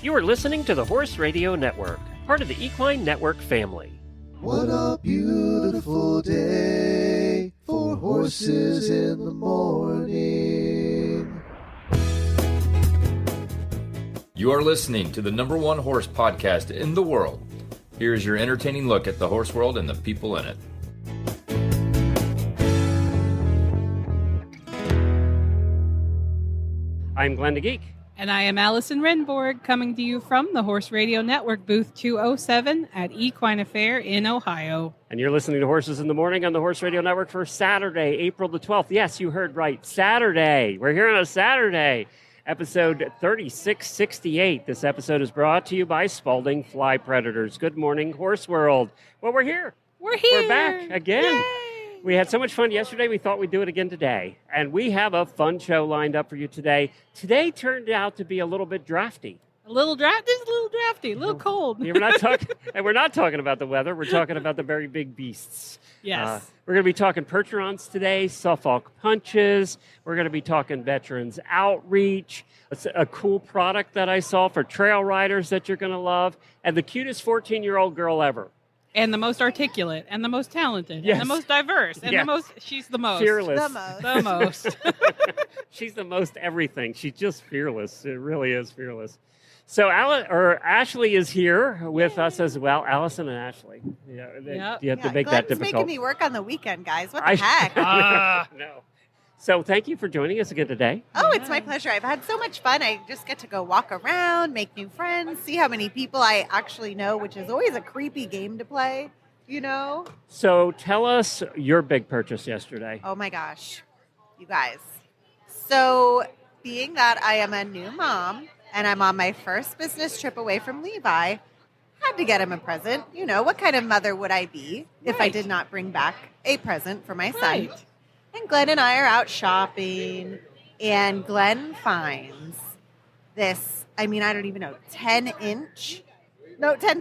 You are listening to the Horse Radio Network, part of the Equine Network family. What a beautiful day for horses in the morning. You are listening to the #1 horse podcast in the world. Here is your entertaining look at the horse world and the people in it. I'm Glenn the Geek. And I am Allison Rehnborg, coming to you from the Horse Radio Network, booth 207 at Equine Affaire in Ohio. And you're listening to Horses in the Morning on the Horse Radio Network for Saturday, April the 12th. Yes, you heard right. Saturday. We're here on a Saturday. Episode 3668. This episode is brought to you by Spalding Fly Predators. Good morning, Horse World. Well, we're here. We're here. We're back again. Yay. We had so much fun yesterday, we thought we'd do it again today. And we have a fun show lined up for you today. Today turned out to be a little bit drafty. Just a little drafty, a little cold. Yeah, we're not talking about the weather. We're talking about the very big beasts. Yes. We're going to be talking Percherons today, Suffolk Punches. We're going to be talking Veterans Outreach, a cool product that I saw for trail riders that you're going to love, and the cutest 14-year-old girl ever. And the most articulate, and the most talented, Yes. and the most diverse, and Yes. she's the most. Fearless. The most. She's the most everything. She's just fearless. It really is fearless. So Ashley is here with us as well. Allison and Ashley. Yeah, you have to make that Glenn's difficult. making me work on the weekend, guys. What the heck? No. So thank you for joining us again today. Oh, it's my pleasure. I've had so much fun. I just get to go walk around, make new friends, see how many people I actually know, which is always a creepy game to play, you know? So tell us your big purchase yesterday. Oh my gosh, you guys. So being that I am a new mom and I'm on my first business trip away from Levi, had to get him a present. You know, what kind of mother would I be if I did not bring back a present for my son? Right. And Glenn and I are out shopping, and Glenn finds this, I don't even know, 10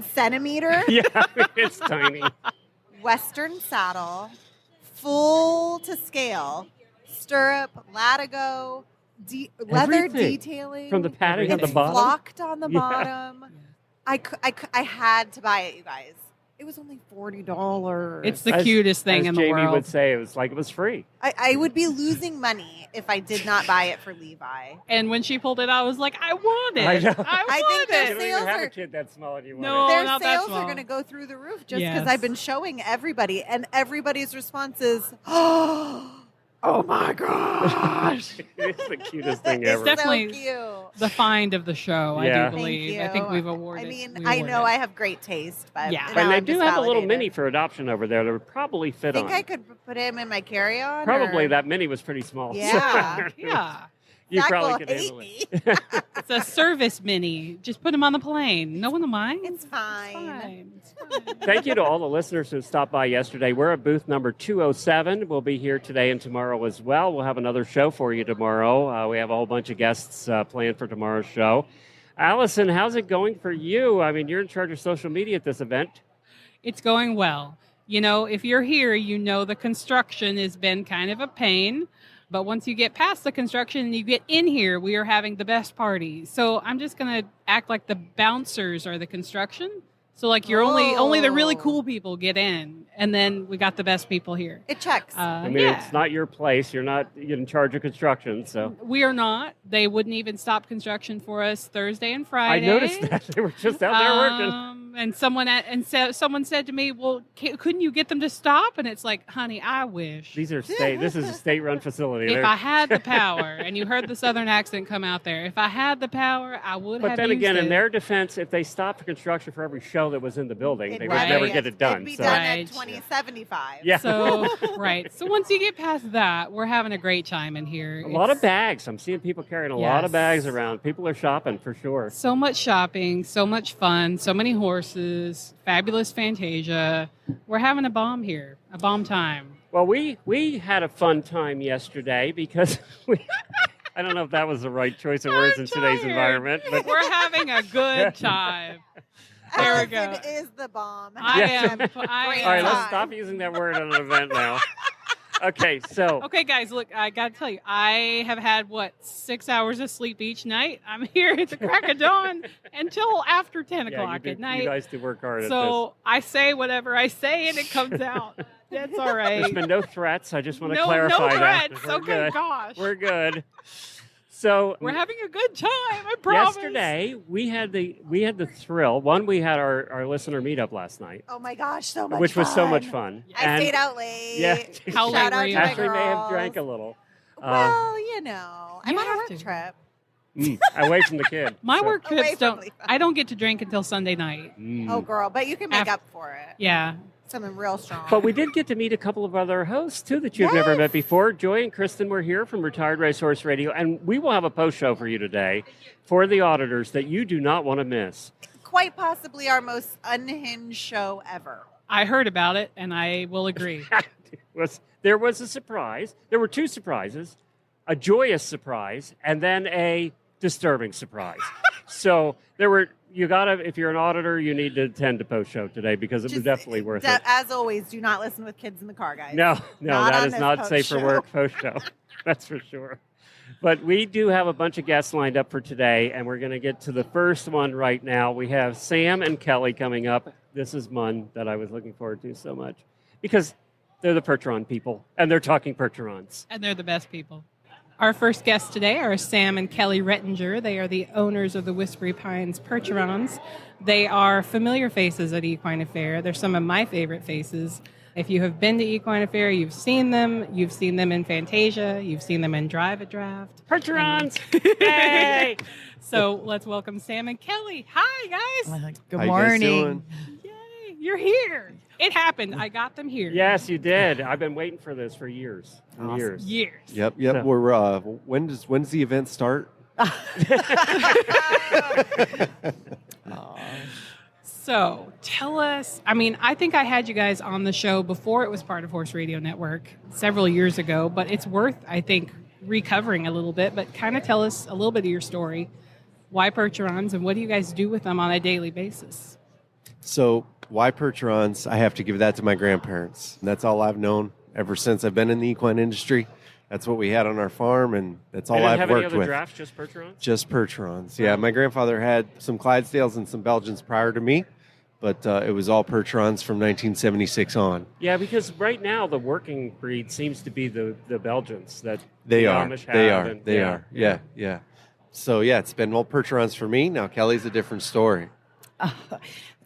centimeter Yeah, it's tiny. Western saddle, full to scale, stirrup, latigo, leather Everything. detailing. From the padding it's on the bottom? flocked on the Yeah. bottom. I had to buy it, you guys. It was only $40. It's the cutest thing in the Jamie world. would say, it was free. I would be losing money if I did not buy it for Levi. And when she pulled it out, I was like, I want it. I know. I think want their You it. don't even sales have a are- kid that small and you want No. it. Their not that sales small. are going to go through the roof just because Yes. I've been showing everybody, and everybody's response is, "Oh my gosh!" It's the cutest thing It's ever. definitely so cute. The find of the show, Yeah. I do believe. Thank I think you. we've awarded. I know I have great taste, but Yeah. now And they I'm do just have a little validated. mini for adoption over there that would probably fit Think on. I could put him in my carry-on? Probably or? that mini was pretty small. Yeah. Yeah. You Zach probably will could hate handle me. it. It's a service mini. Just put him on the plane. No one will mind. It's fine. It's fine. Thank you to all the listeners who stopped by yesterday. We're at booth number 207. We'll be here today and tomorrow as well. We'll have another show for you tomorrow. We have a whole bunch of guests planned for tomorrow's show. Allison, how's it going for you? You're in charge of social media at this event. It's going well. You know, if you're here, you know the construction has been kind of a pain. But once you get past the construction and you get in here, we are having the best party. So I'm just going to act like the bouncers are the construction. So like you're only the really cool people get in, and then we got the best people here. It checks. It's not your place. You're not in charge of construction, so. We are not. They wouldn't even stop construction for us Thursday and Friday. I noticed that. They were just out there working. And someone said to me, "Well, couldn't you get them to stop?" And it's like, "Honey, I wish." This is a state-run facility. If I had the power, and you heard the Southern accent come out there, if I had the power, I would have. But then used again, it. in their defense, if they stopped construction for every show that was in the building, they would Right. never get it done. It'd be so. done Right. at 2075. Yeah. So right. So once you get past that, we're having a great time in here. A lot of bags. I'm seeing people carrying a lot of Yes. bags around. People are shopping for sure. So much shopping, so much fun, so many horses, fabulous Fantasia. We're having a bomb here, a bomb time. Well, we had a fun time yesterday because I don't know if that was the right choice of words in today's tired. environment, but We're having a good time. There we go. Allison is the bomb. I am. Great all right, let's time. stop using that word on an event now. Okay, so Okay, guys, look, I got to tell you, I have had, 6 hours of sleep each night. I'm here at the crack of dawn until after 10 o'clock at night. You guys do work hard at So I say whatever I say, and it comes out. That's all right. this. There's been no threats. I just want to no clarify that. threats. We're Okay, good. gosh. We're good. So We're having a good time, I promise. yesterday we had the thrill. One, we had our listener meetup last night, Oh my gosh, so much which fun. was so much fun. I And- stayed out late. Yeah. How Shout late were out you? to my Ashley may have girls. drank a little. Well, you know, I'm You on a have work to. trip. Away from the kid. My So- work Away trips from don't. Levi. I don't get to drink until Sunday night. Oh, girl, but you can make Af- up for it. Yeah. Something real strong. But we did get to meet a couple of other hosts, too, that you've never Yes. met before. Joy and Kristen were here from Retired Racehorse Radio, and we will have a post show for you today for the auditors that you do not want to miss. Quite possibly our most unhinged show ever. I heard about it, and I will agree. There was a surprise. There were two surprises, a joyous surprise and then a disturbing surprise. So there were, if you're an auditor, you need to attend the post show today because it was definitely worth it. As always, do not listen with kids in the car, guys. No, Not that on is this not post safe for show. work post show. That's for sure. But we do have a bunch of guests lined up for today, and we're going to get to the first one right now. We have Sam and Kellie coming up. This is one that I was looking forward to so much because they're the Percheron people, and they're talking Percherons. And they're the best people. Our first guests today are Sam and Kellie Rettinger. They are the owners of the Whispery Pines Percherons. They are familiar faces at Equine Affaire. They're some of my favorite faces. If you have been to Equine Affaire, you've seen them. You've seen them in Fantasia. You've seen them in Drive a Draft. Percherons! Yay! So let's welcome Sam and Kellie. Hi, guys. Good How you guys morning. doing? Yay, you're here. It happened. I got them here. Yes, you did. I've been waiting for this for years. Awesome. Years. Years. Yep. So- We're when's the event start? So tell us, I think I had you guys on the show before it was part of Horse Radio Network several years ago, but it's worth, I think, recovering a little bit. But kind of tell us a little bit of your story. Why Percherons, and what do you guys do with them on a daily basis? So why Percherons? I have to give that to my grandparents. And that's all I've known ever since I've been in the equine industry. That's what we had on our farm, and that's They all didn't I've have any worked other with. drafts, just Percherons? Just Percherons. Yeah, my grandfather had some Clydesdales and some Belgians prior to me, but it was all Percherons from 1976 on. Yeah, because right now the working breed seems to be the Belgians that They the are. Amish They have, are. and- They are. Yeah, yeah. So yeah, it's been all Percherons for me. Now Kellie's a different story.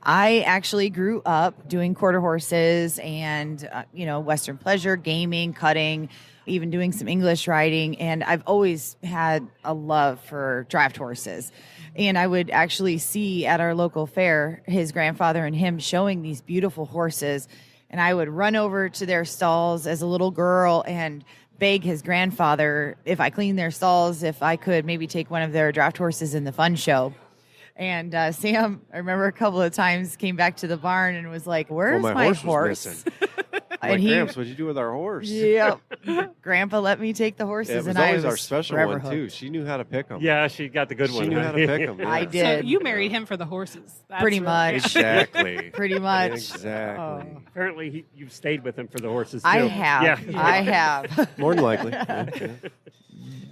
I actually grew up doing quarter horses and, Western pleasure, gaming, cutting, even doing some English riding. And I've always had a love for draft horses. And I would actually see at our local fair his grandfather and him showing these beautiful horses. And I would run over to their stalls as a little girl and beg his grandfather if I cleaned their stalls, if I could maybe take one of their draft horses in the fun show. And Sam, I remember a couple of times came back to the barn and was like, "Where's my my horse was horse?" missing. And Like, he, Gramps, what'd you do with our horse? yep, Grandpa let me take the horses, Yeah, it was and always I was our special forever one too. hooked. She knew how to pick them. Yeah, she got the good She one. knew huh? how to pick 'em, I yeah. did. So you married him for the horses. That's Pretty really- much. Exactly. Pretty much. Exactly. Apparently, you've stayed with him for the horses, too. I have. Yeah. I have. More than likely. Yeah, yeah.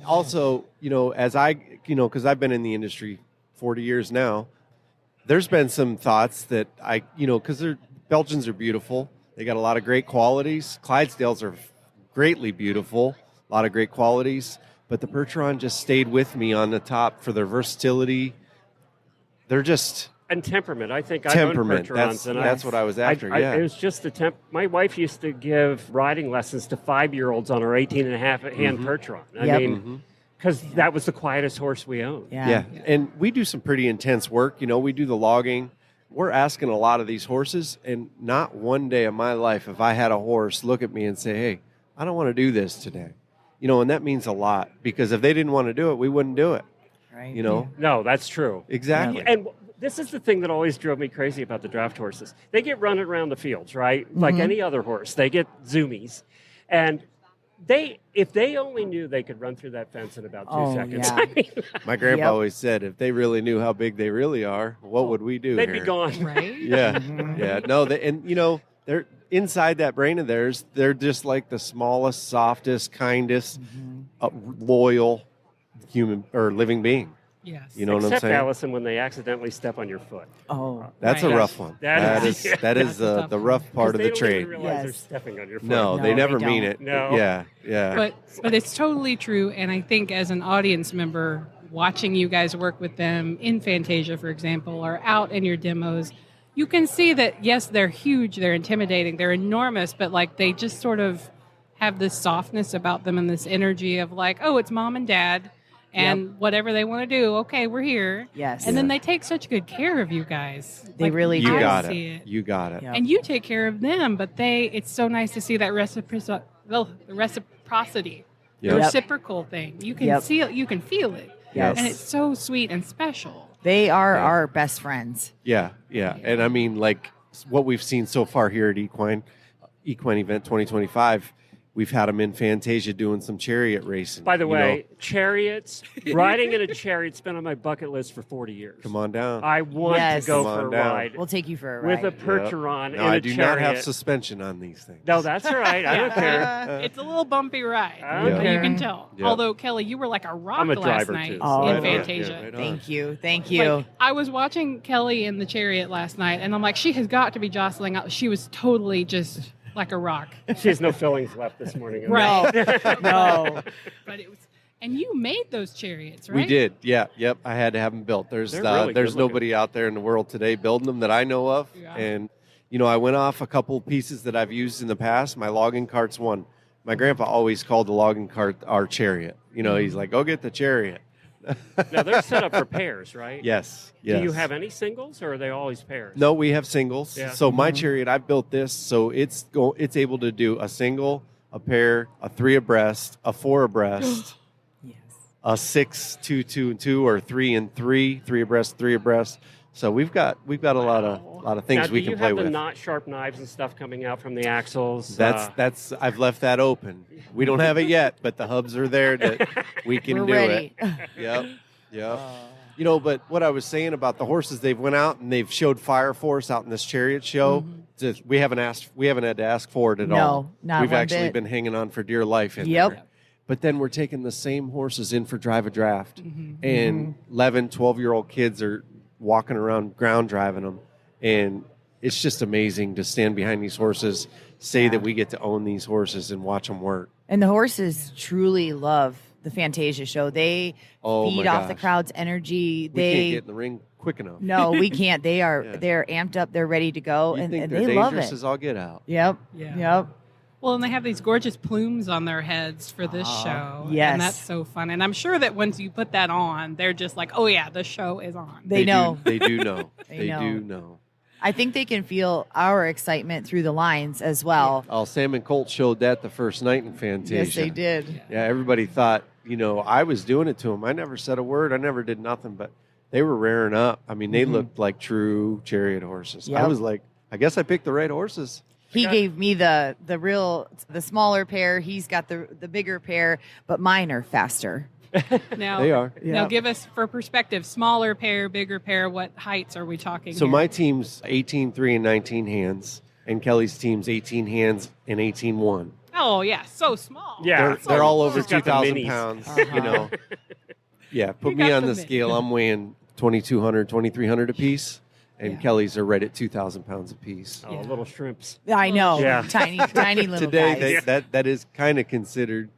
Also, as because I've been in the industry 40 years now, there's been some thoughts that because Belgians are beautiful. They got a lot of great qualities. Clydesdales are greatly beautiful, a lot of great qualities. But the Percheron just stayed with me on the top for their versatility. They're just And temperament. I think temperament. I owned Percherons. That's what I was after. Yeah. It was just the My wife used to give riding lessons to 5-year-olds on her 18-and-a-half hand Percheron. I Yep. mean, because that was the quietest horse we owned. Yeah. And we do some pretty intense work. We do the logging. We're asking a lot of these horses, and not one day of my life have I had a horse look at me and say, "Hey, I don't want to do this today." And that means a lot, because if they didn't want to do it, we wouldn't do it. Right. No, that's true. Exactly. And this is the thing that always drove me crazy about the draft horses. They get run around the fields, right? Like any other horse. They get zoomies. And if they only knew they could run through that fence in about 2 seconds, yeah. I mean, My grandpa Yep. always said, if they really knew how big they really are, what would we do they'd here? be gone. Right? Yeah, yeah. No, inside that brain of theirs, they're just like the smallest, softest, kindest, loyal human or living being. Yes. You know what I'm Except saying? Allison when they accidentally step on your foot. Oh, That's Right. a rough one. That is- That is That's a tough the one. rough part of They the don't trade. even realize they're Yes. stepping on your foot. No, No, they never they mean don't. it. No. Yeah. But it's totally true. And I think as an audience member, watching you guys work with them in Fantasia, for example, or out in your demos, you can see that, yes, they're huge, they're intimidating, they're enormous, but like they just sort of have this softness about them and this energy of like, oh, it's mom and dad. And whatever they want to do, okay, we're here. yes. And then they take such good care of you guys. They really You do. got see it. You got it. Yeah. And you take care of them, but it's so nice to see that reciprocity, the Yep. reciprocal thing. You can Yep. see it, you can feel it. Yes. And it's so sweet and special. They are Yeah. our best friends. Yeah. And I mean, like what we've seen so far here at Equine Event 2025, we've had them in Fantasia doing some chariot racing. By the you way, know. chariots, riding in a chariot's been on my bucket list for 40 years. Come on down. I want Yes. to go Come for a on down. ride We'll take you for a with ride. a percheron No, in a I do chariot. not have suspension on these things. No, that's all right. I don't care. It's a little bumpy ride. I don't but care. You can tell. Yeah. Although, Kelly, you were like a rock I'm a last driver, night too. Oh, in right on. Fantasia. Yeah, right on. Thank you. Thank you. Like, I was watching Kelly in the chariot last night, and I'm like, she has got to be jostling out. She was totally just like a rock. She has no fillings left this morning. Right. No. But it was, and you made those chariots, right? We did. Yeah. Yep. I had to have them built. There's They're really there's good looking. nobody out there in the world today building them that I know of. Yeah. And I went off a couple pieces that I've used in the past. My logging cart's one. My grandpa always called the logging cart our chariot. He's like, "Go get the chariot." Now, they're set up for pairs, right? Yes. Do you have any singles, or are they always pairs? No, we have singles. Yeah. So my chariot, I built this so it's able to do a single, a pair, a 3 abreast, a 4 abreast, Yes. a 6, 2, 2, and 2, or 3 and 3, 3 abreast, 3 abreast. So we've got a lot of things now, we can play do you have with. the not sharp knives and stuff coming out from the axles? That's I've left that open. We don't have it yet, but the hubs are there that we can We're do ready. it. Yep. But what I was saying about the horses, they've went out and they've showed fire force out in this chariot show. Just, we haven't had to ask for it at No, all. not We've one actually bit. been hanging on for dear life in Yep. there. But then we're taking the same horses in for drive a draft, Mm-hmm. and 11, 12-year-old kids are walking around ground driving them, and it's just amazing to stand behind these horses, say that we get to own these horses and watch them work. And the horses truly love the Fantasia show. They Oh, feed my off the gosh. crowd's energy. We can't get in the ring quick enough. No, we can't. They are Yeah. they're amped up. They're ready to go, You and, think and they're they love dangerous it. as all get out. Yep. Yeah. Yep. Well, and they have these gorgeous plumes on their heads for this show. yes. And that's so fun. And I'm sure that once you put that on, they're just like, oh, yeah, the show is on. They know. They do know. They They know. do know. I think they can feel our excitement through the lines as well. Oh, Sam and Colt showed that the first night in Fantasia. Yes, they did. Yeah, everybody thought, I was doing it to them. I never said a word. I never did nothing, but they were rearing up. I mean, they looked like true chariot horses. I Yep. was like, I guess I picked the right horses. He gave me the smaller pair. He's got the bigger pair, but mine are faster. Now, They are. Now, Yeah. give us, for perspective, smaller pair, bigger pair, what heights are we talking So here? my team's 18-3 and 19 hands, and Kelly's team's 18 hands and 18-1. Oh, yeah, so small. Yeah. They're all over She's got the 2,000 minis. pounds, Uh-huh. Yeah, put You me got on the the mini. scale. I'm weighing 2,200, 2,300 apiece, and Yeah. Kelly's are right at 2,000 pounds apiece. Oh, Yeah. little shrimps. I know. Yeah. Tiny little Today, guys. that is kind of considered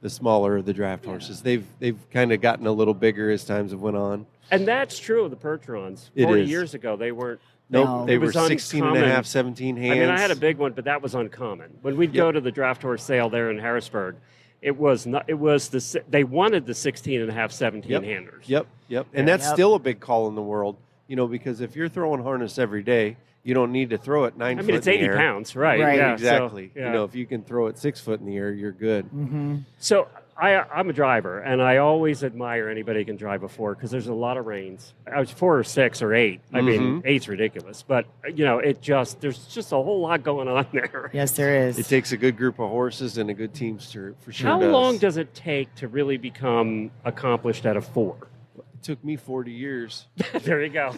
the smaller of the draft horses. They've kind of gotten a little bigger as times have went on. And that's true of the percherons. It 40 is. years ago, they weren't. Nope, No. they It were was 16 and a uncommon. half, 17 hands. I mean, I had a big one, but that was uncommon. When we'd go to the draft horse sale there in Harrisburg, it was not. It was they wanted the 16 and a half, 17 Yep. handers. Yep. And that's Yep. still a big call in the world, because if you're throwing harness every day, you don't need to throw it 9 I foot mean, it's in the 80 air. pounds, right? Right. Yeah, Exactly. So, yeah. If you can throw it 6 foot in the air, you're good. Mm-hmm. So I'm a driver, and I always admire anybody who can drive a 4 because there's a lot of reins. I was 4 or 6 or 8. I mean, 8's ridiculous, but there's just a whole lot going on there. Yes, there is. It takes a good group of horses and a good teamster for sure. How long does it take to really become accomplished at a 4? It took me 40 years. There you go.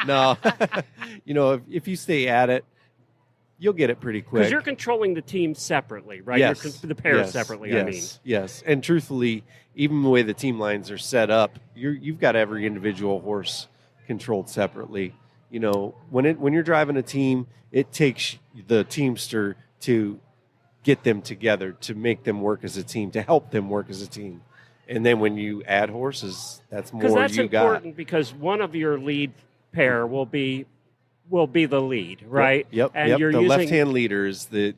No, if you stay at it, you'll get it pretty quick. Because you're controlling the team separately, right? Yes. The pairs separately, yes. I mean. Yes. And truthfully, even the way the team lines are set up, you've got every individual horse controlled separately. You know, when you're driving a team, it takes the teamster to get them together, to make them work as a team, to help them work as a team. And then when you add horses, that's more you got. Because that's important because one of your lead pair will be the lead, right? Yep. And you're the using left-hand leader is the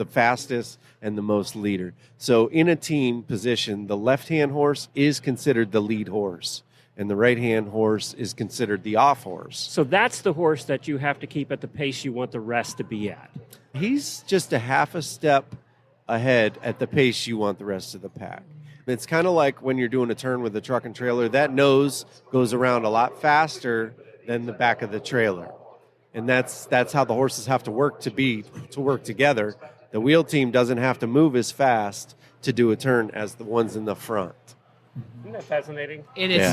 fastest and the most leader. So in a team position, the left-hand horse is considered the lead horse, and the right-hand horse is considered the off horse. So that's the horse that you have to keep at the pace you want the rest to be at. He's just a half a step ahead at the pace you want the rest of the pack. It's kind of like when you're doing a turn with a truck and trailer. That nose goes around a lot faster than the back of the trailer. And that's how the horses have to work to work together. The wheel team doesn't have to move as fast to do a turn as the ones in the front. Isn't that fascinating? It is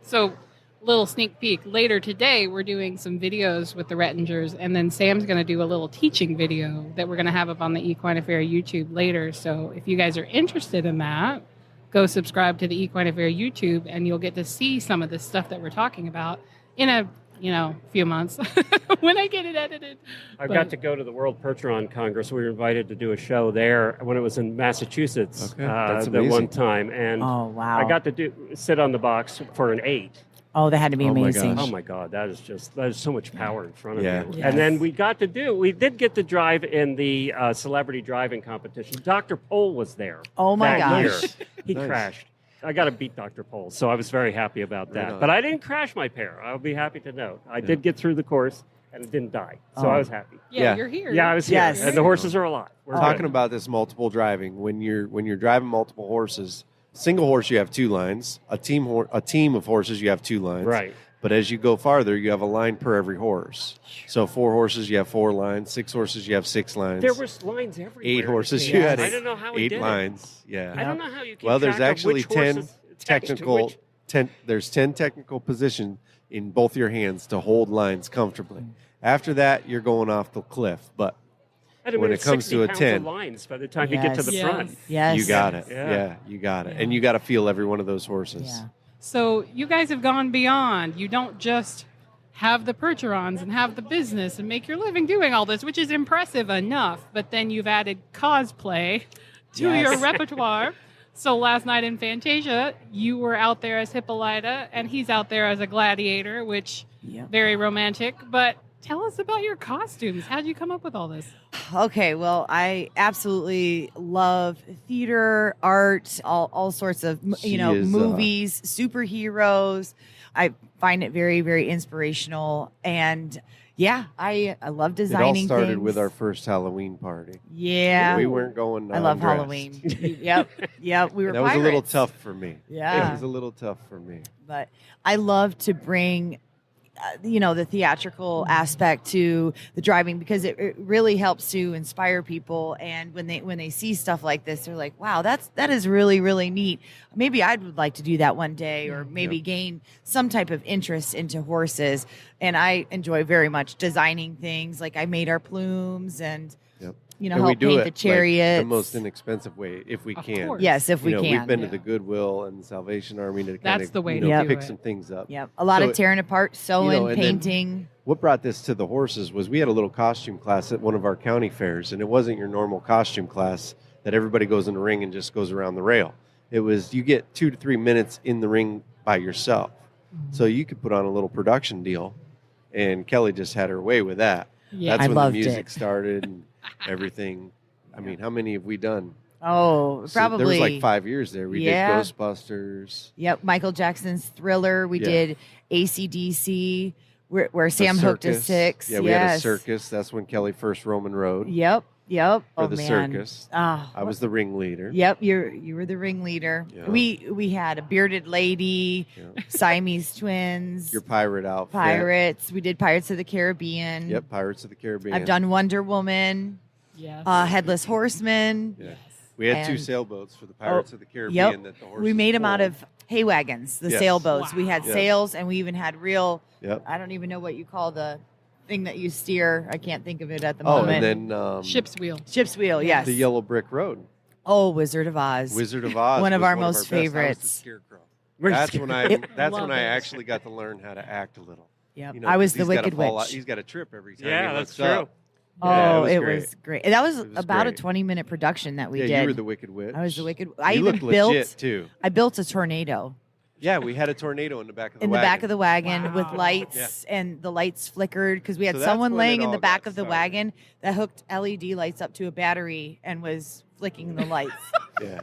so. Little sneak peek. Later today, we're doing some videos with the Rettingers, and then Sam's going to do a little teaching video that we're going to have up on the Equine Affair YouTube later. So if you guys are interested in that, go subscribe to the Equine Affair YouTube, and you'll get to see some of the stuff that we're talking about in a few months when I get it edited. I got to go to the World Percheron Congress. We were invited to do a show there when it was in Massachusetts That's the amazing. one time. And Oh, wow. I got to sit on the box for an 8. Oh, that had to be Oh, my amazing. gosh. Oh my God, that is so much power in front of Yeah. you. Yes. And then we did get to drive in the celebrity driving competition. Dr. Pole was there. Oh, my that gosh. year. He Nice. crashed. I got to beat Dr. Pole, so I was very happy about that. Right on. But I didn't crash my pair. I'll be happy to note. I did get through the course and it didn't die, so Oh. I was happy. Yeah, Yeah. you're here. Yeah, I was here, Yes. and the horses are alive. We're Talking good. about this multiple driving, when you're driving multiple horses, single horse you have 2 lines, a team of horses you have 2 lines. Right. But as you go farther, you have a line per every horse. So 4 horses you have 4 lines, 6 horses you have 6 lines. There was lines everywhere. 8 horses Yes. you had I don't know how he 8 did it. lines. Yeah. I don't know how you keep Well, there's track of actually which 10 horses attached to technical which- 10 there's 10 technical positions in both your hands to hold lines comfortably. After that, you're going off the cliff, but And I mean, when it it's comes 60 to a pounds 10, of lines by the time you get to the Yes. front. Yes. you got it. Yeah. Yeah, you got it. Yeah. And you got to feel every one of those horses. Yeah. So you guys have gone beyond. You don't just have the Percherons and have the business and make your living doing all this, which is impressive enough, but then you've added cosplay to Yes. your repertoire. So last night in Fantasia, you were out there as Hippolyta, and he's out there as a gladiator, which Yep. very romantic. But tell us about your costumes. How did you come up with all this? Okay, well, I absolutely love theater, art, all sorts of She is, movies, superheroes. I find it very, very inspirational, and yeah, I love It all designing. started things. with our first Halloween party. Yeah, We weren't going I love undressed. Halloween. Yep, we were. That was a little pirates. tough for me. Yeah. It was a little tough for me. But I love to bring, the theatrical aspect to the driving because it really helps to inspire people. And when they see stuff like this, they're like, "Wow, that is really, really neat. Maybe I would like to do that one day, or maybe gain some type of interest into horses." And I enjoy very much designing things. Like I made our plumes and Yep. and we help do paint it the like, chariots. the most inexpensive way, if we Of can. course. Yes, if we You know, can. We've been to Yeah. the Goodwill and Salvation Army to kind That's of the way to do pick it. some things up. Yep, a lot So of tearing apart, sewing, and then- painting. What brought this to the horses was we had a little costume class at one of our county fairs, and it wasn't your normal costume class that everybody goes in the ring and just goes around the rail. It was you get 2 to 3 minutes in the ring by yourself. So you could put on a little production deal, and Kelly just had her way with that. Yeah, That's I when loved the music it. started and everything. I mean, how many have we done? Oh, So probably. there was like 5 years there. We Yeah. did Ghostbusters. Yep, Michael Jackson's Thriller. We Yeah. did AC/DC, where Sam the hooked a circus. 6. Yeah, we had a circus. That's when Kelly first Roman rode Yep. for Oh the man. circus. Oh, I was the ringleader. Yep, you were the ringleader. Yeah. We had a bearded lady, Yeah. Siamese twins, Your pirate outfit. pirates. We did Pirates of the Caribbean. Yep, Pirates of the Caribbean. I've done Wonder Woman, Yes. Headless Horseman. Yeah. We had 2 And- sailboats for the Pirates of the Caribbean that the horses We made them out pulled. of hay wagons, the Yes. sailboats. We had Wow. sails, and we even had real. Yep. I don't even know what you call the thing that you steer. I can't think of it at the Oh, moment. and then Ship's wheel. Ship's Wheel, yes. the Yellow Brick Road. Oh, Wizard of Oz. Wizard of Oz. One of was our one most best. I was the favorites. Scarecrow. We're That's scared. when I. That's Love when I it. actually got to learn how to act a little. Yep. You know, I was 'cause the he's gotta Wicked fall out- Witch. He's got to trip every time. Yeah, he that's looks true. up. Oh, Yeah, it great. was great. And that was It was about great. a 20-minute production that we Yeah, did. you were the Wicked Witch. I was the Wicked. I You even looked built. legit too. I built a tornado Yeah, we had a tornado in the back of the in the back of the wagon with Wow. lights, and the lights flickered because we had So that's someone when laying it in the all back got of the started. wagon that hooked LED lights up to a battery and was flicking the lights. Yeah.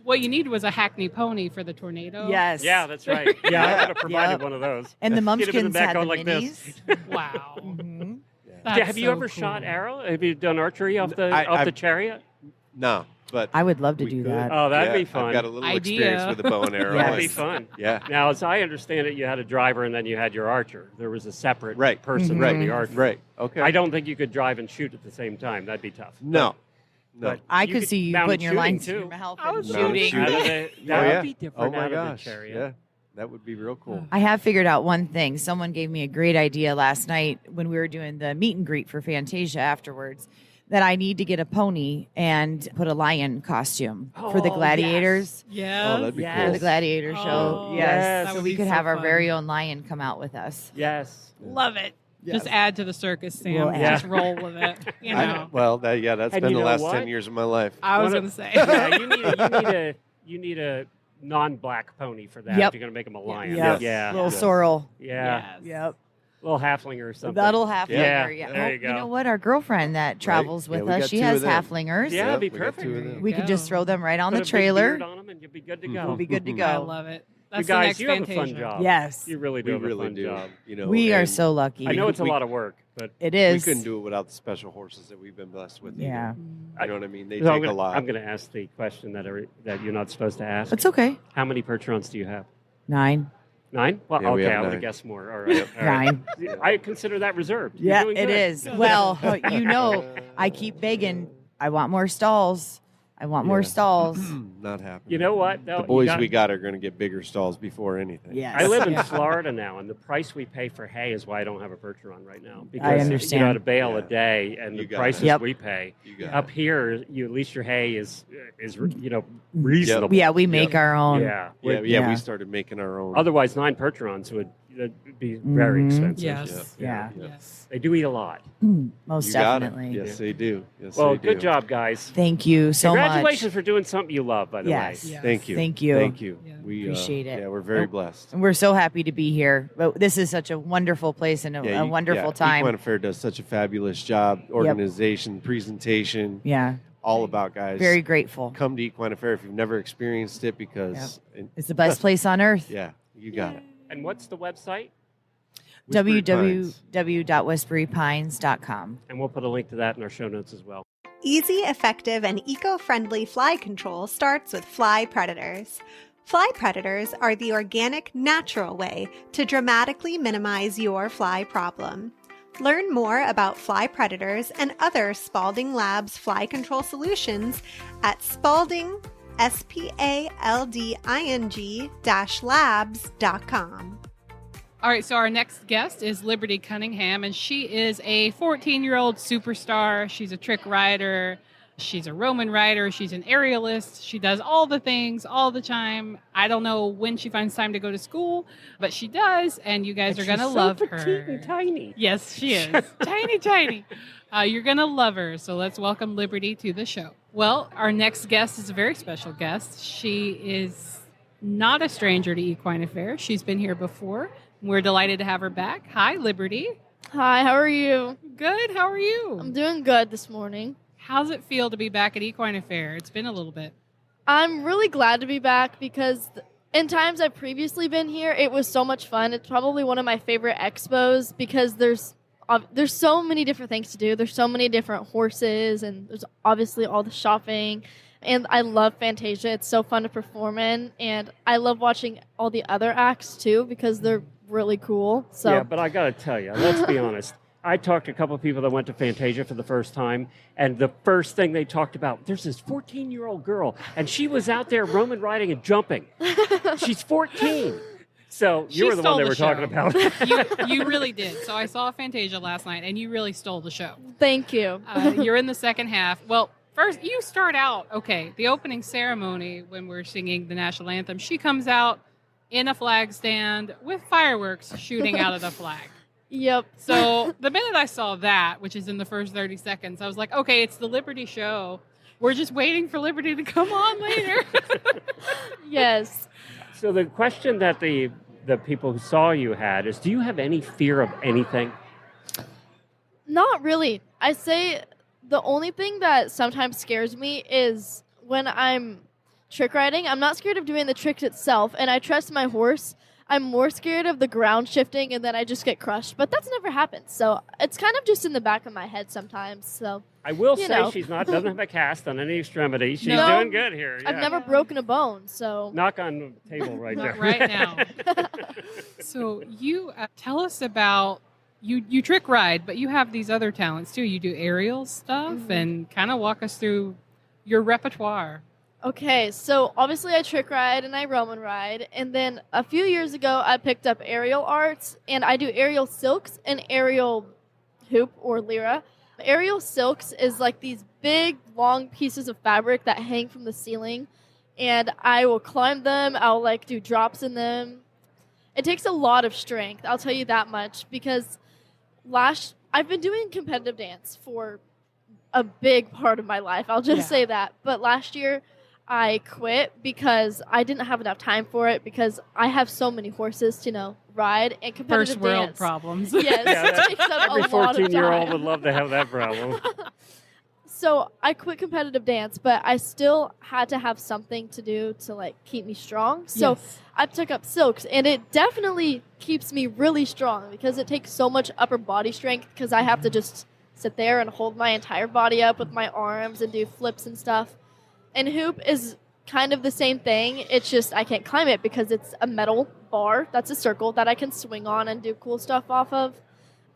What you need was a Hackney pony for the tornado. Yes. Yeah, that's right. Yeah, I would have provided Yep. one of those. And the Get him in the Mumpkins back had the going like this. minis. Wow. Mhm. That's Have you so ever cool. shot arrow? Have you done archery off the I've- chariot? No, but I would love to we do could. that. Oh, that'd Yeah, be fun. I've got a little Idea. experience with a bow and arrow. That'd be Yes. fun. Yeah. Now, as I understand it, you had a driver and then you had your archer. There was a separate Right. person Mhm. for the archer. Right. Okay. I don't think you could drive and shoot at the same time. That'd be tough. No. No. But I you could could see you mount putting your shooting, lines in too. your mouth I and was Mount shooting. shooting. Out of the, that Oh, would yeah. be different Oh my out of gosh. the chariot. Yeah. That would be real cool. I have figured out one thing. Someone gave me a great idea last night when we were doing the meet and greet for Fantasia afterwards, that I need to get a pony and put a lion costume for the Oh, gladiators. Yeah. Oh, that'd be Yes. For cool. the gladiator Oh, show. yes. Yes. That So would we be could so have our fun. very own lion come out with us. Yes. Love it. Just add to the circus, Sam. We'll add. Just roll with it. You know. Well, that's And been you the know last what? 10 years of my life. I was One going of- to say. Yeah, you need a non-black pony for that. Yep. If you're going to make him a lion. Yep. Yeah. Little Yes. sorrel. Yeah. Yes. Yep. Little halflinger or something. That'll halflinger. Yeah, Yeah. there Oh, you go. know what? Our girlfriend that travels Yeah, with we us, got she two has of them. halflingers. Yeah, it'd be we got perfect. two of them. We could just throw them right on Put the a big trailer. beard on 'em and you'll be good to Mhm. go. We'll be good to I go. love it. You That's guys, the next you have a Fantasia. fun job. Yes. You really do We have a really fun do. job. You know, We are and so lucky. I know it's a we- lot of work, but It We is. couldn't do it without the special horses that we've been blessed with. either. Yeah. You know what I mean? They so take a lot. I'm going to ask the question that you're not supposed to ask. It's okay. How many Percherons do you have? 9. 9? Well, Yeah, we okay, have I would 9. have guessed more. All right. All right. 9. I consider that reserved. You're Yeah, doing it good. is. Well, I keep begging. I want more stalls. I want more Yeah. stalls. Not happening. You know what? Though? The boys we got are going to get bigger stalls before anything. Yes. I live in Florida now, and the price we pay for hay is why I don't have a Percheron right now. Because you understand. got a bale a Yeah. day, and You the got prices it. Yep. we pay You got up here, at least your hay is reasonable. Yeah, we make our own. Yeah. Yeah, Yeah. we started making our own. Otherwise, 9 Percherons would be very Mhm. expensive. Yes. Yeah. Yes. They do eat a lot. Most You got it. definitely. Yes, they do. Yes, Well, they do. good job, guys. Thank you so Congratulations much. for doing something you love, by the Yes. way. Yes. Thank you. Thank you. Thank you. Yeah. We Appreciate it. Yeah, we're very Oh. blessed. And we're so happy to be here. But this is such a wonderful place and a wonderful time. Equine Affaire does such a fabulous job. Organization, presentation, Yeah. all about guys. Very grateful. Come to Equine Affaire if you've never experienced it because It's the best place on earth. yeah, you got it. And what's the website? Whispery Pines. www.whisperypines.com. And we'll put a link to that in our show notes as well. Easy, effective, and eco-friendly fly control starts with Fly Predators. Fly Predators are the organic, natural way to dramatically minimize your fly problem. Learn more about Fly Predators and other Spalding Labs fly control solutions at Spalding, spalding-labs.com. All right, so our next guest is Liberty Cunningham, and she is a 14-year-old superstar. She's a trick rider. She's a Roman rider. She's an aerialist. She does all the things all the time. I don't know when she finds time to go to school, but she does, and you guys are going to love petite her. and tiny. Yes, she is. Tiny, tiny. You're going to love her. So let's welcome Liberty to the show. Well, our next guest is a very special guest. She is not a stranger to Equine Affaire. She's been here before. We're delighted to have her back. Hi, Liberty. Hi, how are you? Good. How are you? I'm doing good this morning. How's it feel to be back at Equine Affaire? It's been a little bit. I'm really glad to be back because in times I've previously been here, it was so much fun. It's probably one of my favorite expos because there's so many different things to do. There's so many different horses, and there's obviously all the shopping. And I love Fantasia. It's so fun to perform in, and I love watching all the other acts too because they're really cool. So Yeah, but I got to tell you, let's be honest. I talked to a couple of people that went to Fantasia for the first time, and the first thing they talked about, there's this 14-year-old girl, and she was out there Roman riding and jumping. She's 14. So you She were the one stole they the were talking show. about. You really did. So I saw Fantasia last night, and you really stole the show. Thank you. You're in the second half. Well, first, you start out, okay, the opening ceremony when we're singing the national anthem, she comes out in a flag stand with fireworks shooting out of the flag. Yep. So the minute I saw that, which is in the first 30 seconds, I was like, okay, it's the Liberty show. We're just waiting for Liberty to come on later. Yes. So the question that the people who saw you had is, do you have any fear of anything? Not really. I say the only thing that sometimes scares me is when I'm trick riding. I'm not scared of doing the tricks itself, and I trust my horse. I'm more scared of the ground shifting, and then I just get crushed. But that's never happened, so it's kind of just in the back of my head sometimes. So I will you say know. she's doesn't have a cast on any extremity. She's No. doing good here. I've yeah. never broken a bone, so Knock on the table right there. Not right now. So you tell us about, you trick ride, but you have these other talents too. You do aerial stuff and kind of walk us through your repertoire. Okay, so obviously I trick ride and I Roman ride, and then a few years ago I picked up aerial arts, and I do aerial silks and aerial hoop or lyra. Aerial silks is like these big, long pieces of fabric that hang from the ceiling, and I will climb them, I'll like do drops in them. It takes a lot of strength, I'll tell you that much, because I've been doing competitive dance for a big part of my life, I'll just say that, but last year I quit because I didn't have enough time for it because I have so many horses to, ride and competitive First world dance. problems. Yes, it takes up Every a lot of 14-year-old time. would love to have that problem. So I quit competitive dance, but I still had to have something to do to keep me strong. So Yes. I took up silks, and it definitely keeps me really strong because it takes so much upper body strength because I have to just sit there and hold my entire body up with my arms and do flips and stuff. And hoop is kind of the same thing. It's just I can't climb it because it's a metal bar that's a circle that I can swing on and do cool stuff off of.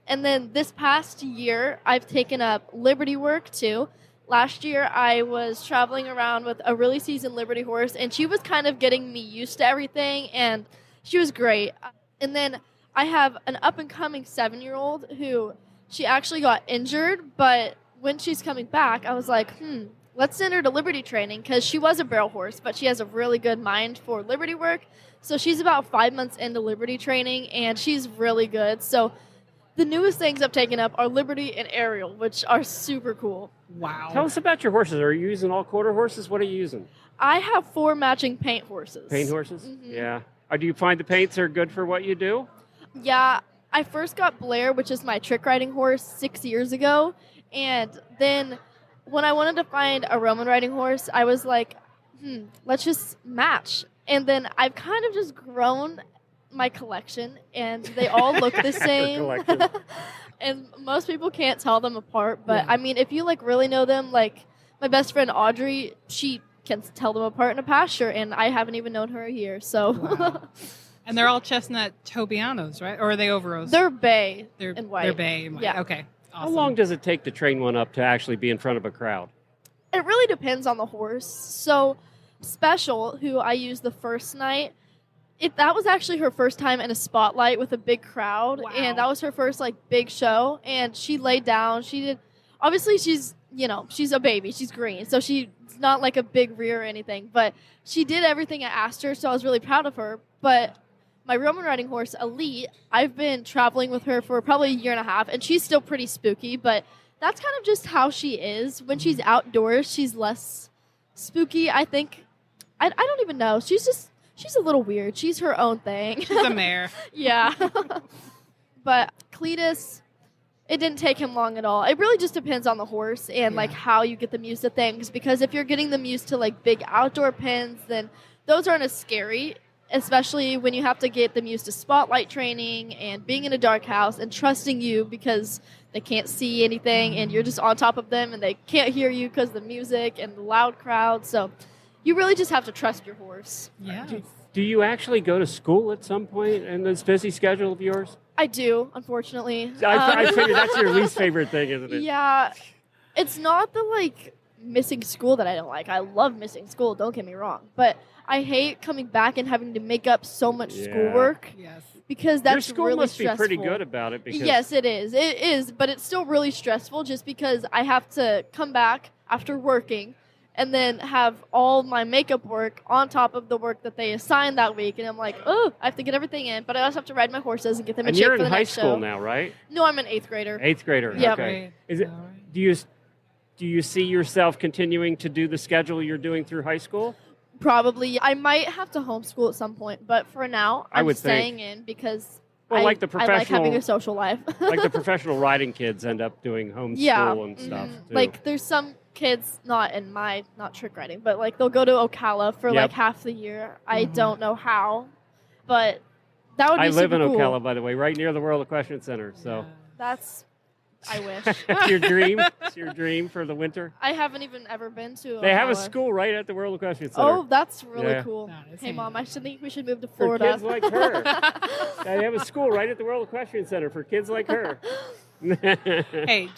And then this past year, I've taken up Liberty work too. Last year, I was traveling around with a really seasoned Liberty horse, and she was kind of getting me used to everything, and she was great. And then I have an up-and-coming 7-year-old who she actually got injured, but when she's coming back, I was like, let's send her to Liberty training because she was a barrel horse, but she has a really good mind for Liberty work. So she's about 5 months into Liberty training, and she's really good. So the newest things I've taken up are Liberty and Aerial, which are super cool. Wow. Tell us about your horses. Are you using all quarter horses? What are you using? I have 4 matching paint horses. Paint horses? Yeah. Do you find the paints are good for what you do? Yeah. I first got Blair, which is my trick riding horse, 6 years ago. And then when I wanted to find a Roman riding horse, I was like, let's just match. And then I've kind of just grown my collection, and they all look the same. And most people can't tell them apart. But, I mean, if you, really know them, my best friend Audrey, she can tell them apart in a pasture, and I haven't even known her a year. So, Wow. And they're all chestnut Tobianos, right? Or are they Overos? They're bay They're and white. They're bay and white. Yeah. Okay. Awesome. How long does it take to train one up to actually be in front of a crowd? It really depends on the horse. So, Special, who I used the first night, that was actually her first time in a spotlight with a big crowd. Wow. And that was her first, big show. And she laid down. She did, obviously, she's a baby. She's green. So she's not a big rear or anything. But she did everything I asked her. So I was really proud of her. But my Roman riding horse, Elite, I've been traveling with her for probably a year and a half, and she's still pretty spooky, but that's kind of just how she is. When she's outdoors, she's less spooky, I think. I don't even know. She's a little weird. She's her own thing. She's a mare. Yeah. But Cletus, it didn't take him long at all. It really just depends on the horse and, how you get them used to things, because if you're getting them used to, big outdoor pens, then those aren't as scary, especially when you have to get them used to spotlight training and being in a dark house and trusting you because they can't see anything and you're just on top of them and they can't hear you because of the music and the loud crowd. So you really just have to trust your horse. Yeah. Do you actually go to school at some point in this busy schedule of yours? I do, unfortunately. I figured that's your least favorite thing, isn't it? Yeah. It's not the, missing school that I don't like. I love missing school, don't get me wrong. But I hate coming back and having to make up so much schoolwork. Yes. Because that's Your school really must stressful. be pretty good about it. Because Yes, it is. It is, but it's still really stressful just because I have to come back after working and then have all my makeup work on top of the work that they assigned that week. And I'm like, oh, I have to get everything in, but I also have to ride my horses and get them in And shape you're for in the high next school show. now, right? No, I'm an 8th grader. 8th grader. Yep. Okay. Is it? Do you see yourself continuing to do the schedule you're doing through high school? Probably. I might have to homeschool at some point, but for now, I I'm would staying think. in because Well, like the I like having professional- a social life. Like the professional riding kids end up doing homeschool yeah. and stuff. Too. Like there's some kids not trick riding, but like they'll go to Ocala for like half the year. I don't know how, but that would be I live super in cool. Ocala, by the way, right near the World Equestrian Center. So That's I wish. it's your dream. It's your dream for the winter. I haven't even ever been to They have a Ocala. school right at the World Equestrian Center. Oh, that's really Yeah. cool. That is Hey, Mom, I should think we should move to For Florida. kids like her. They have a school right at the World Equestrian Center for kids like her. Hey,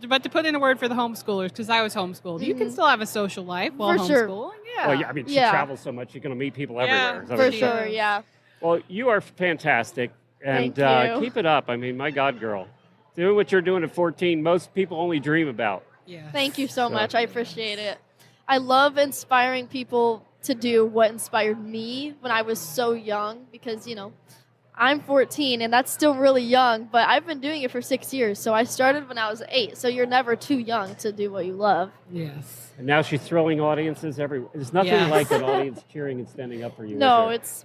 but to put in a word for the homeschoolers, because I was homeschooled, you can still have a social life while For sure. homeschooling. Yeah. Well, yeah, I mean, she Yeah. travels so much, you're going to meet people Yeah, everywhere. So For it's- sure, yeah. Well, you are fantastic, and Thank you. keep it up. I mean, my God, girl. Doing what you're doing at 14, most people only dream about. Yeah. Thank you so much. I appreciate it. I love inspiring people to do what inspired me when I was so young because, I'm 14 and that's still really young, but I've been doing it for 6 years. So I started when I was 8. So you're never too young to do what you love. Yes. And now she's thrilling audiences everywhere. There's nothing Yes. like an audience cheering and standing up for you. No, is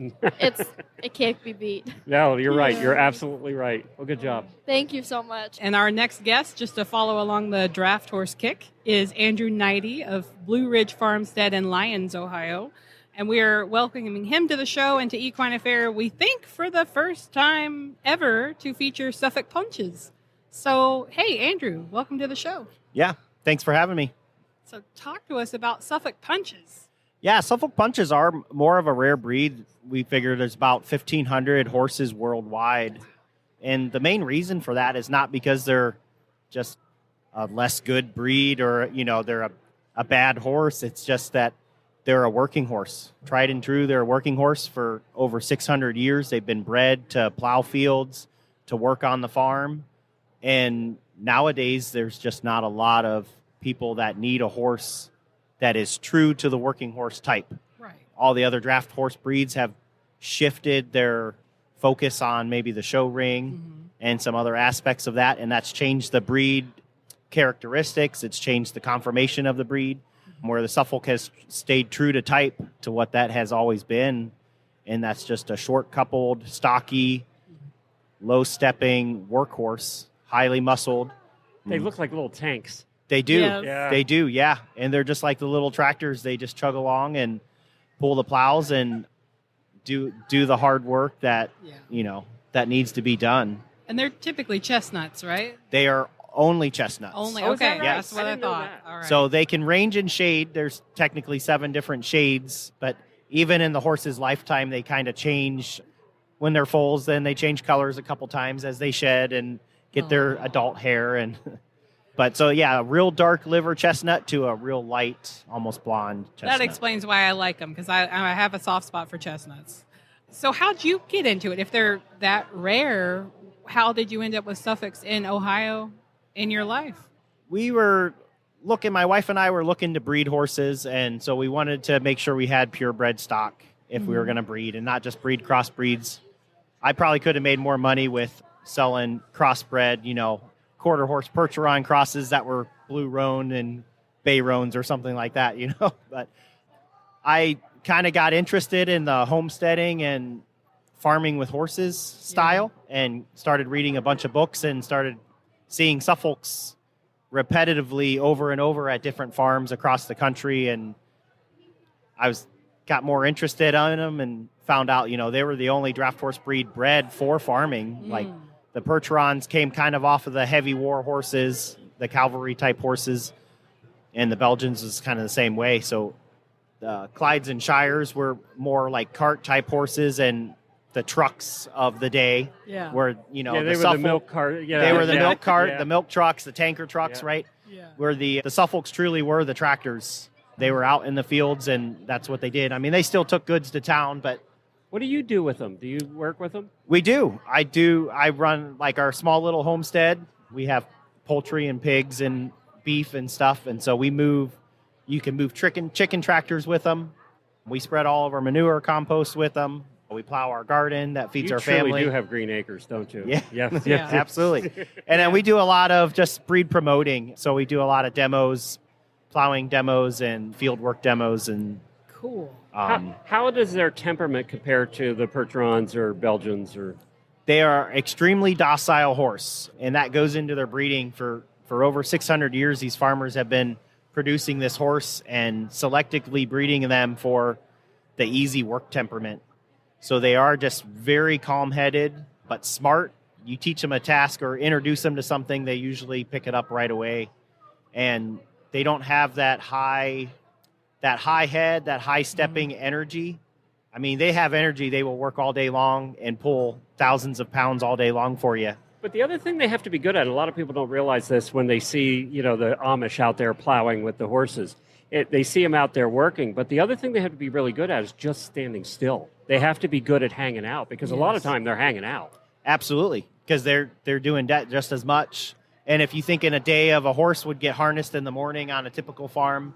it can't be beat. No, you're right. Yeah. You're absolutely right. Well, good job. Thank you so much. And our next guest, just to follow along the draft horse kick, is Andrew Nidy of Blue Ridge Farmstead in Lyons, Ohio. And we are welcoming him to the show and to Equine Affair, we think, for the first time ever to feature Suffolk Punches. So, hey, Andrew, welcome to the show. Yeah, thanks for having me. So talk to us about Suffolk Punches. Yeah, Suffolk Punches are more of a rare breed. We figure there's about 1,500 horses worldwide. And the main reason for that is not because they're just a less good breed or, they're a bad horse. It's just that they're a working horse. Tried and true, they're a working horse for over 600 years. They've been bred to plow fields, to work on the farm. And nowadays, there's just not a lot of people that need a horse that is true to the working horse type. Right. All the other draft horse breeds have shifted their focus on maybe the show ring and some other aspects of that, and that's changed the breed characteristics. It's changed the conformation of the breed, where the Suffolk has stayed true to type, to what that has always been, and that's just a short-coupled, stocky, low-stepping workhorse, highly muscled. They look like little tanks. They do. Yes. Yeah. They do, yeah. And they're just like the little tractors. They just chug along and pull the plows and do the hard work that, that needs to be done. And they're typically chestnuts, right? They are only chestnuts. Only, Oh, is that okay. right? That's I what I didn't know thought. that. All right. So they can range in shade. There's technically 7 different shades, but even in the horse's lifetime, they kind of change. When they're foals, then they change colors a couple times as they shed and get their adult hair. But so, yeah, a real dark liver chestnut to a real light, almost blonde chestnut. that explains why I like them, because I have a soft spot for chestnuts. So how'd you get into it? If they're that rare, how did you end up with Suffolks in Ohio in your life? We were looking, my wife and I were looking to breed horses, and so we wanted to make sure we had purebred stock if we were going to breed and not just breed crossbreeds. I probably could have made more money with selling crossbred, quarter horse Percheron crosses that were blue roan and bay roans or something like that, But I kind of got interested in the homesteading and farming with horses style and started reading a bunch of books and started seeing Suffolks repetitively over and over at different farms across the country. And I got more interested in them and found out, they were the only draft horse breed bred for farming. Like the Percherons came kind of off of the heavy war horses, the cavalry type horses, and the Belgians was kind of the same way. So the Clydes and Shires were more like cart type horses, and the trucks of the day were, They the were Suffolk, the milk cart. Yeah, they were the yeah, milk cart, yeah. the milk trucks, the tanker trucks, Yeah. right? where the Suffolks truly were the tractors. They were out in the fields, and that's what they did. I mean, they still took goods to town, but What do you do with them? Do you work with them? we do. I run like our small little homestead. We have poultry and pigs and beef and stuff, and so you can move chicken tractors with them. We spread all of our manure compost with them. We plow our garden that feeds our family. You do have green acres, don't you? Yeah. Yes. Yeah. Absolutely. And then we do a lot of just breed promoting. So we do a lot of demos, plowing demos and field work demos. And Cool. How does their temperament compare to the Percherons or Belgians? Or they are extremely docile horse. And that goes into their breeding. For over 600 years, these farmers have been producing this horse and selectively breeding them for the easy work temperament. So they are just very calm-headed, but smart. You teach them a task or introduce them to something, they usually pick it up right away. And they don't have that high head, that high stepping energy. I mean, they have energy. They will work all day long and pull thousands of pounds all day long for you. But the other thing they have to be good at, and a lot of people don't realize this when they see, the Amish out there plowing with the horses. They see them out there working, but the other thing they have to be really good at is just standing still. They have to be good at hanging out because a lot of time they're hanging out. Absolutely, because they're doing that just as much. And if you think in a day of a horse would get harnessed in the morning on a typical farm,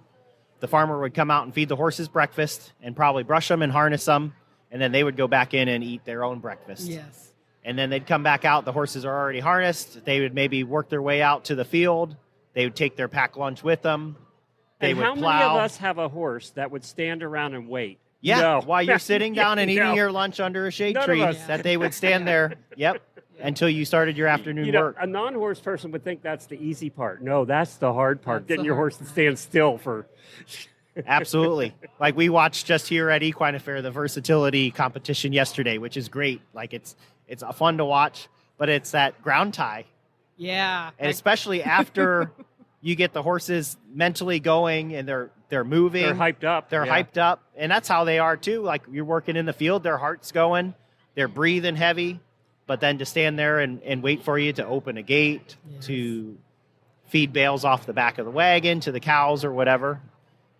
the farmer would come out and feed the horses breakfast and probably brush them and harness them, and then they would go back in and eat their own breakfast. Yes. And then they'd come back out. The horses are already harnessed. They would maybe work their way out to the field. They would take their pack lunch with them. They would how plow. many of us have a horse that would stand around and wait? Yeah, No. while you're sitting down and eating your lunch under a shade None of tree, us. that they would stand there, until you started your afternoon work. A non-horse person would think that's the easy part. No, that's the hard part, That's getting the your hard horse to stand still for... Absolutely. Like we watched just here at Equine Affair, the versatility competition yesterday, which is great. Like it's fun to watch, but it's that ground tie. Yeah. And especially after you get the horses mentally going and they're moving. They're hyped up. They're hyped up. And that's how they are too. Like you're working in the field, their heart's going, they're breathing heavy, but then to stand there and wait for you to open a gate, to feed bales off the back of the wagon to the cows or whatever.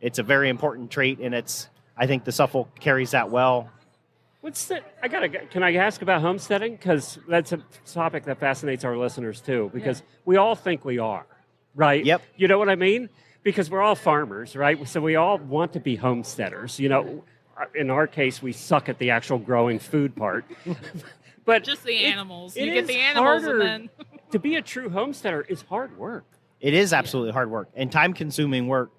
It's a very important trait, and I think the Suffolk carries that well. Can I ask about homesteading? Because that's a topic that fascinates our listeners too, because we all think we are, right? Yep. You know what I mean? Because we're all farmers, right? So we all want to be homesteaders. In our case, we suck at the actual growing food part. But Just the animals. it You get is the animals harder. and then... To be a true homesteader is hard work. It is absolutely hard work and time-consuming work,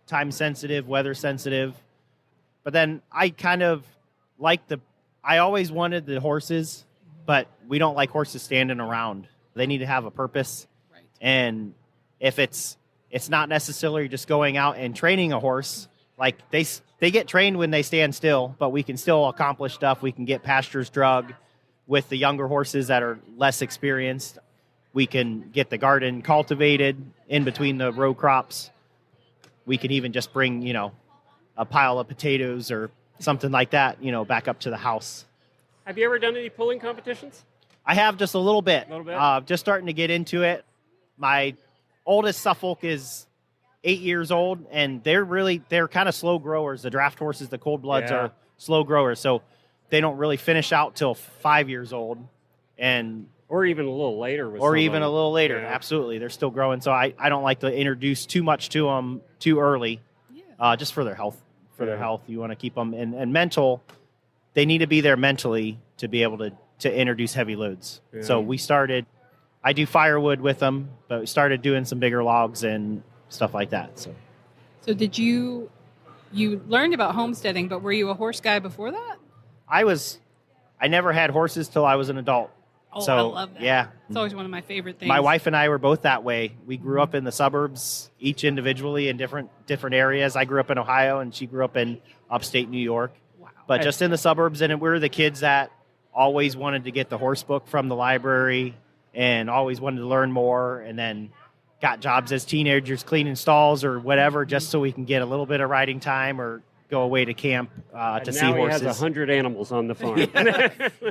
time-sensitive, weather-sensitive. But then I kind of I always wanted the horses, but we don't like horses standing around. They need to have a purpose. Right. And if it's not necessarily just going out and training a horse, like they get trained when they stand still, but we can still accomplish stuff. We can get pastures drug with the younger horses that are less experienced. We can get the garden cultivated in between the row crops. We can even just bring, a pile of potatoes or something like that, back up to the house. Have you ever done any pulling competitions? I have just a little bit. A little bit? Just starting to get into it. My oldest Suffolk is 8 years old, and they're kind of slow growers. The draft horses, the cold bloods are slow growers, so they don't really finish out till 5 years old. Or even a little later. Even a little later, absolutely. They're still growing, so I don't like to introduce too much to them too early, just for their health. You want to keep them, and mental, they need to be there mentally to be able to introduce heavy loads. Yeah. So I do firewood with them, but we started doing some bigger logs and stuff like that. So did you learned about homesteading, but were you a horse guy before that? I never had horses till I was an adult. Oh, so, I love that. Yeah. It's always one of my favorite things. My wife and I were both that way. We grew up in the suburbs, each individually in different areas. I grew up in Ohio, and she grew up in upstate New York. Wow. But just in the suburbs, and we were the kids that always wanted to get the horse book from the library and always wanted to learn more, and then got jobs as teenagers cleaning stalls or whatever just so we can get a little bit of riding time or go away to camp to see now horses. he has 100 animals on the farm.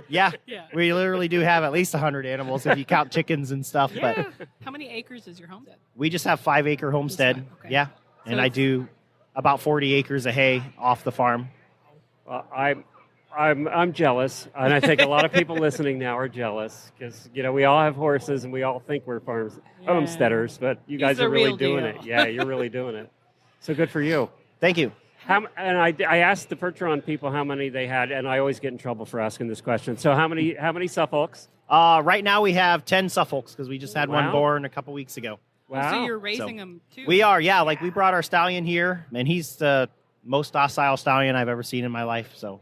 Yeah, Yeah. we literally do have at least 100 animals if you count chickens and stuff. Yeah. But How many acres is your homestead? we just have 5-acre homestead. Just 5, okay. Yeah, So and I do about 40 acres of hay off the farm. I'm jealous, and I think a lot of people listening now are jealous because we all have horses and we all think we're homesteaders, but you He's guys the are really real doing deal. it. Yeah, you're really doing it. So good for you. Thank you. And I asked the Percheron people how many they had, and I always get in trouble for asking this question. So how many Suffolks? Right now we have 10 Suffolks because we just had one Wow. born a couple weeks ago. Wow. So you're raising them too. We are, yeah. Like we brought our stallion here, and he's the most docile stallion I've ever seen in my life. So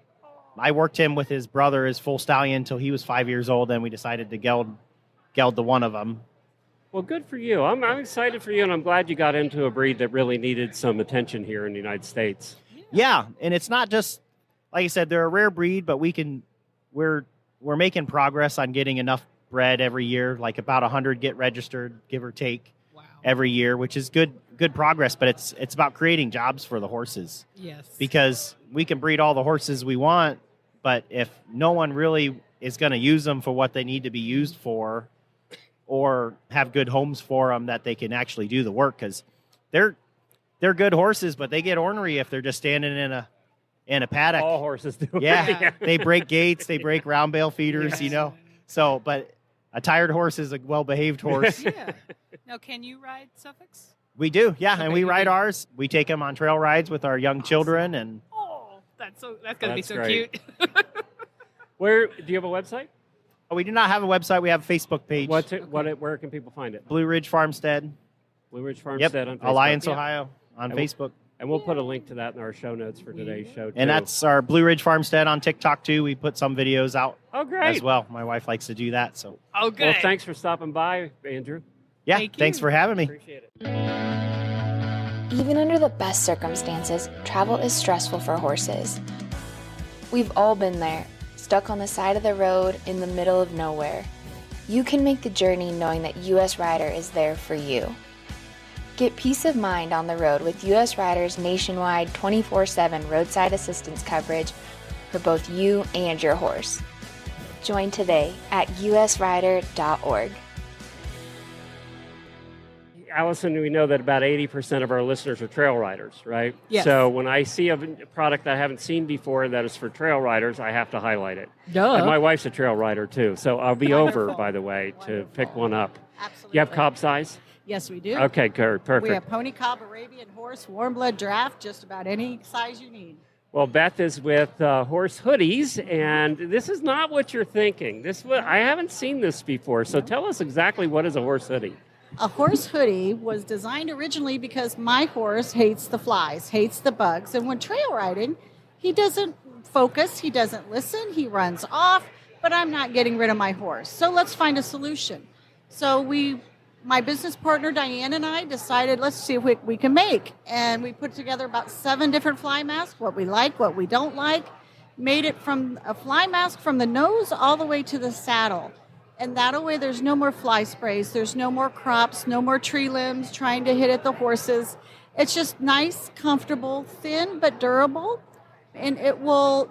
I worked him with his brother, his full stallion, until he was 5 years old. Then we decided to geld the one of them. Well, good for you. I'm excited for you, and I'm glad you got into a breed that really needed some attention here in the United States. Yeah, and it's not just like I said, they're a rare breed, but we're making progress on getting enough bred every year. Like about 100 get registered, give or take, every year, which is good progress. But it's about creating jobs for the horses. Yes. Because we can breed all the horses we want, but if no one really is going to use them for what they need to be used for, or have good homes for them that they can actually do the work, because they're good horses, but they get ornery if they're just standing in a paddock. All horses do. Yeah, they break gates, they break round bale feeders, So, but a tired horse is a well-behaved horse. Yeah. Now, can you ride Suffolks? We do, yeah, Okay, and we you ride do. ours. We take them on trail rides with our young children, and Oh, that's gonna be That's so great. cute. Where do you have a website? we do not have a website. We have a Facebook page. Where can people find it? Blue Ridge Farmstead. Blue Ridge Yep, Farmstead on Facebook. Alliance, Yep. Ohio on And we'll- Facebook. And we'll put a link to that in our show notes for today's show, too. And that's our Blue Ridge Farmstead on TikTok, too. We put some videos out Oh, great. as well. My wife likes to do that. So, Oh, good. Well, thanks for stopping by, Andrew. yeah, Thank you. thanks for having me. Appreciate it. Even under the best circumstances, travel is stressful for horses. We've all been there, stuck on the side of the road in the middle of nowhere. You can make the journey knowing that US Rider is there for you. Get peace of mind on the road with US Rider's nationwide 24/7 roadside assistance coverage for both you and your horse. Join today at usrider.org. Allison, we know that about 80% of our listeners are trail riders, right? Yes. So when I see a product that I haven't seen before that is for trail riders, I have to highlight it. Duh. And my wife's a trail rider, too. So I'll be over, by the way, to pick one up. Absolutely. You have cob size? Yes, we do. Okay, good. Perfect. We have pony, cob, Arabian horse, warm blood, draft, just about any size you need. Well, Beth is with Horse Hoodies, and this is not what you're thinking. I haven't seen this before, so tell us exactly what is a horse hoodie. A horse hoodie was designed originally because my horse hates the flies, hates the bugs, and when trail riding, he doesn't focus, he doesn't listen, he runs off, but I'm not getting rid of my horse. So let's find a solution. So my business partner Diane and I decided let's see what we can make, and we put together about 7 different fly masks, what we like, what we don't like, made it from a fly mask from the nose all the way to the saddle. And that way there's no more fly sprays, there's no more crops, no more tree limbs trying to hit at the horses. It's just nice, comfortable, thin but durable. And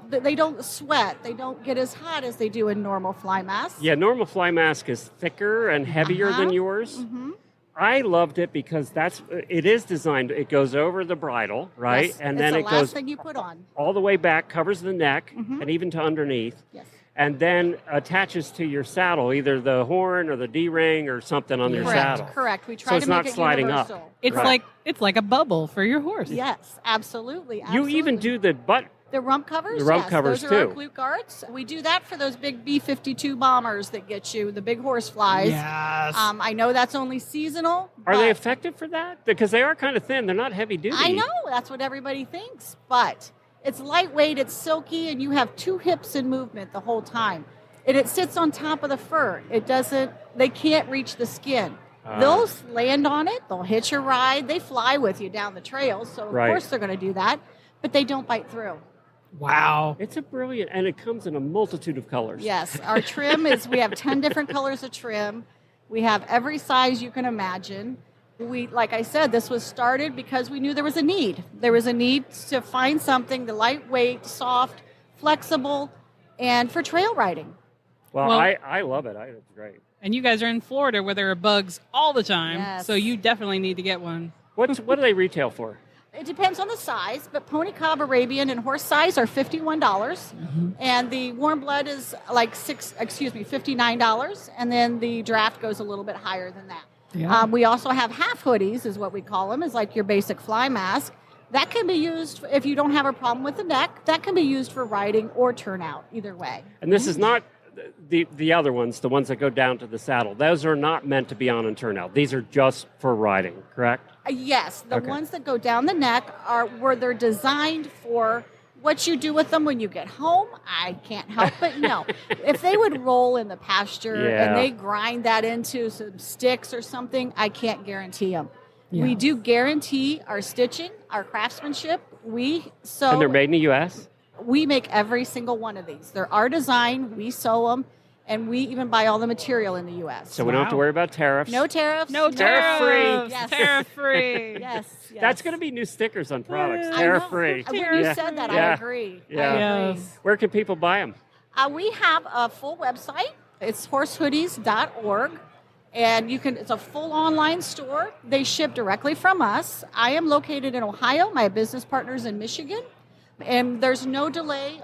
they don't sweat, they don't get as hot as they do in normal fly masks. Yeah, normal fly mask is thicker and heavier than yours. Mm-hmm. I loved it because it is designed, it goes over the bridle, right? Yes, and it's then the it last goes thing you put on. all the way back, covers the neck, Mhm. and even to underneath. Yes. And then attaches to your saddle, either the horn or the D-ring or something on your saddle. Correct. We try So to it's make not it sliding up. universal. It's like a bubble for your horse. Yes, absolutely. You even do the butt. The rump covers? The rump yes, covers, those are too. our glute guards. We do that for those big B-52 bombers that get you, the big horse flies. Yes. I know that's only seasonal. Are they but effective for that? Because they are kind of thin. They're not heavy duty. I know, that's what everybody thinks. But it's lightweight, it's silky, and you have 2 hips in movement the whole time. And it sits on top of the fur. They can't reach the skin. They'll land on it, they'll hitch a ride, they fly with you down the trail, so of Right. course they're going to do that, but they don't bite through. Wow. It's a brilliant, and it comes in a multitude of colors. Yes, our trim we have 10 different colors of trim. We have every size you can imagine. Like I said, this was started because we knew there was a need. There was a need to find something the lightweight, soft, flexible, and for trail riding. Well, I love it. It's great. And you guys are in Florida where there are bugs all the time, Yes. so you definitely need to get one. What do they retail for? It depends on the size, but pony, cob, Arabian, and horse size are $51, and the warm blood is like $59, and then the draft goes a little bit higher than that. Yeah. We also have half hoodies, is what we call them, is like your basic fly mask. That can be used if you don't have a problem with the neck. That can be used for riding or turnout, either way. And this is not the other ones, the ones that go down to the saddle. Those are not meant to be on and turnout. These are just for riding, correct? Yes, the Okay. ones that go down the neck are where they're designed for what you do with them when you get home. I can't help but know. If they would roll in the pasture Yeah. and they grind that into some sticks or something, I can't guarantee them. Yeah. We do guarantee our stitching, our craftsmanship. And they're made in the U.S.? We make every single one of these. They're our design. We sew them, and we even buy all the material in the U.S. So we don't have to worry about tariffs. No tariffs. No Tariff-free. Yes. Tariff-free. Yes. That's going to be new stickers on products. I know. Tariff-free. When you said that, Yeah. I agree. Yeah. I agree. Yes. Where can people buy them? We have a full website. It's horsehoodies.org. And it's a full online store. They ship directly from us. I am located in Ohio. My business partner's in Michigan. And there's no delay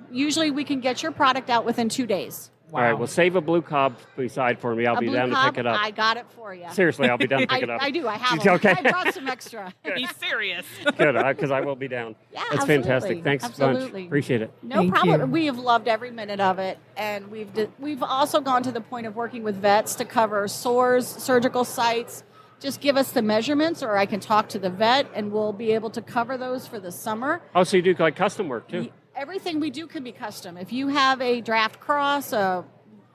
usually we can get your product out within 2 days. All right, well, save a blue cob beside for me. I'll be blue down to cob, pick it up. I got it for you. Seriously, I'll be down to pick it up. I do. I have Okay. them. I brought some extra. Be serious. Good, because I will be down. Yeah, That's absolutely. fantastic. Thanks a bunch. Absolutely. Appreciate it. No Thank problem. you. We have loved every minute of it, and we've also gone to the point of working with vets to cover sores, surgical sites. Just give us the measurements, or I can talk to the vet, and we'll be able to cover those for the summer. Oh, so you do like custom work too? Everything we do can be custom. If you have a draft cross, a